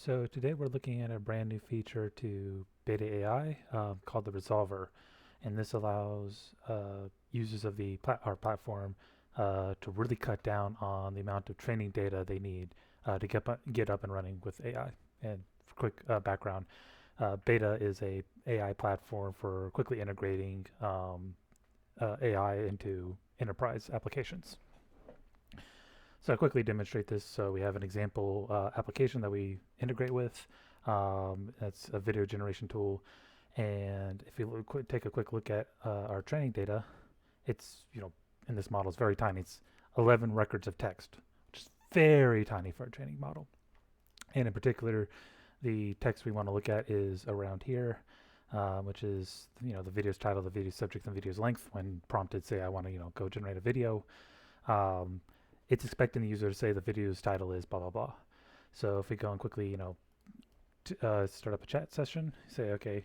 So today we're looking at a brand new feature to Beta AI called the Resolver, and this allows users of our platform to really cut down on the amount of training data they need to get up and running with AI. And for quick background, Beta is a AI platform for quickly integrating AI into enterprise applications. So I'll quickly demonstrate this. So we have an example application that we integrate with. That's a video generation tool. And if you take a quick look at our training data, it's, in this model, it's very tiny. It's 11 records of text, which is very tiny for a training model. And in particular, the text we want to look at is around here, which is, the video's title, the video subject, and video's length. When prompted, say I want to, go generate a video. It's expecting the user to say the video's title is blah, blah, blah. So if we go and quickly, start up a chat session, say, okay,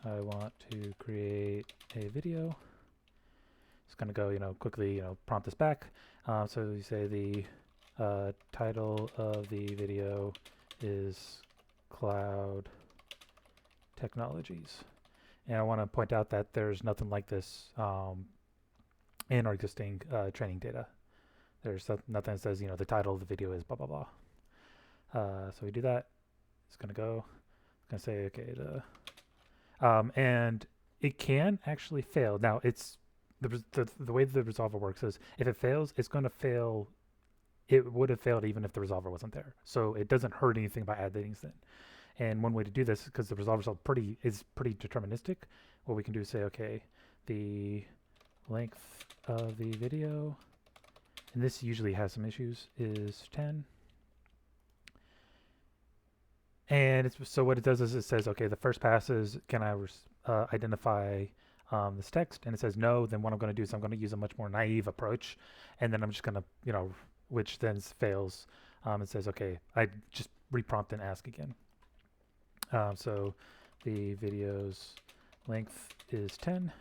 I want to create a video. It's going to go, quickly, prompt this back. So you say the title of the video is Cloud Technologies. And I want to point out that there's nothing like this in our existing training data. There's nothing that says, the title of the video is blah, blah, blah. So we do that. It's going to go. It's going to say, okay, and it can actually fail. Now, it's the way the resolver works is if it fails, it's going to fail. It would have failed even if the resolver wasn't there. So it doesn't hurt anything by adding things in. And one way to do this, because the resolver is pretty deterministic, what we can do is say, okay, the length of the video, and this usually has some issues, is 10. And so what it does is it says, okay, the first pass is, can I identify this text? And it says no. Then what I'm going to do is I'm going to use a much more naive approach. And then I'm just going to, which then fails. It says, okay, I just reprompt and ask again. So the video's length is 10.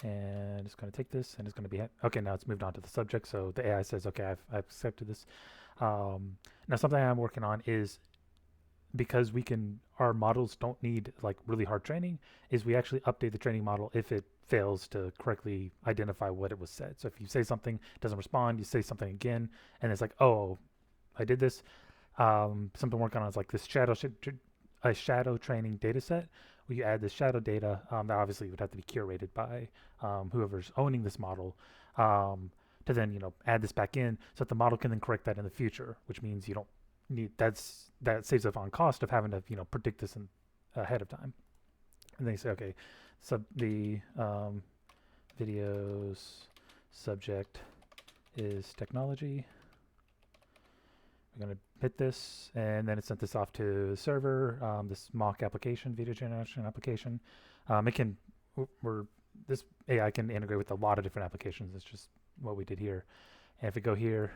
And it's going to take this and it's going to be, okay, now it's moved on to the subject. So the AI says, okay, I've accepted this. Now something I'm working on is, because our models don't need like really hard training, is we actually update the training model if it fails to correctly identify what it was said. So if you say something, it doesn't respond, you say something again, and it's like, oh, I did this. Something I'm working on is like this a shadow training data set, where you add this shadow data that obviously would have to be curated by whoever's owning this model, to then add this back in so that the model can then correct that in the future, which means you don't need that saves up on cost of having to predict this ahead of time. And then you say, okay, so the video's subject is technology. We're going to hit this, and then it sent this off to the server, this mock application, video generation application. This AI can integrate with a lot of different applications. It's just what we did here. And if we go here,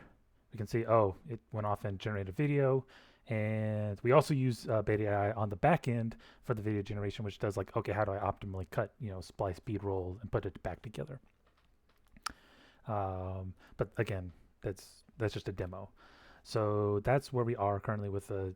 we can see, oh, it went off and generated a video. And we also use Beta AI on the back end for the video generation, which does like, okay, how do I optimally cut, splice, B-roll, and put it back together? But again, that's just a demo. So that's where we are currently with the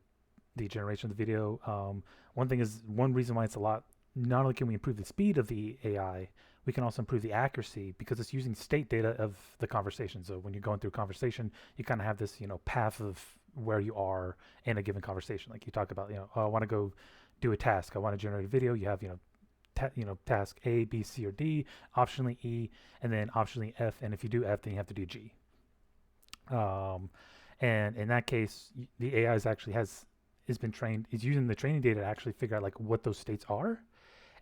generation of the video. One reason why it's a lot, not only can we improve the speed of the AI, we can also improve the accuracy because it's using state data of the conversation. So when you're going through a conversation, you kind of have this, path of where you are in a given conversation. Like you talk about, oh, I want to go do a task. I want to generate a video. You have, task A, B, C, or D, optionally E, and then optionally F. And if you do F, then you have to do G. And in that case, the AI is using the training data to actually figure out like what those states are,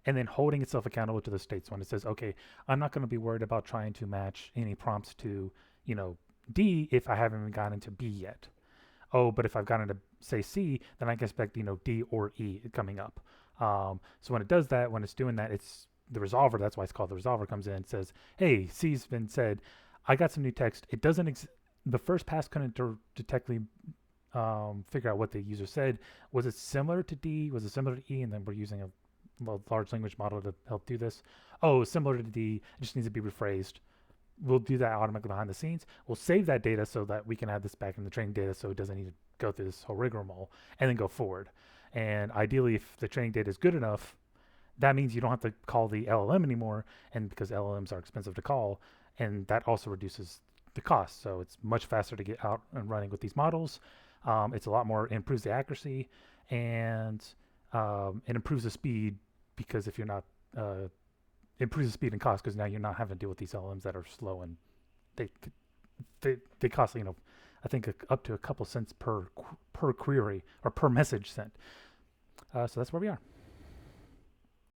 and then holding itself accountable to the states when it says, okay, I'm not going to be worried about trying to match any prompts to, D if I haven't even gotten to B yet. Oh, but if I've gotten to say C, then I can expect, D or E coming up. So when it does that, when it's doing that, it's the resolver. That's why it's called the resolver. Comes in and says, hey, C's been said. I got some new text. It doesn't. The first pass couldn't detectly figure out what the user said. Was it similar to D? Was it similar to E? And then we're using a large language model to help do this. Oh, similar to D. It just needs to be rephrased. We'll do that automatically behind the scenes. We'll save that data so that we can add this back in the training data so it doesn't need to go through this whole rigmarole and then go forward. And ideally, if the training data is good enough, that means you don't have to call the LLM anymore, and because LLMs are expensive to call, and that also reduces the cost. So it's much faster to get out and running with these models. It's a lot more, it improves the accuracy, and it improves the speed, because if you're not, improves the speed and cost, because now you're not having to deal with these LLMs that are slow, and they they cost, I think up to a couple cents per query or per message sent. So that's where we are.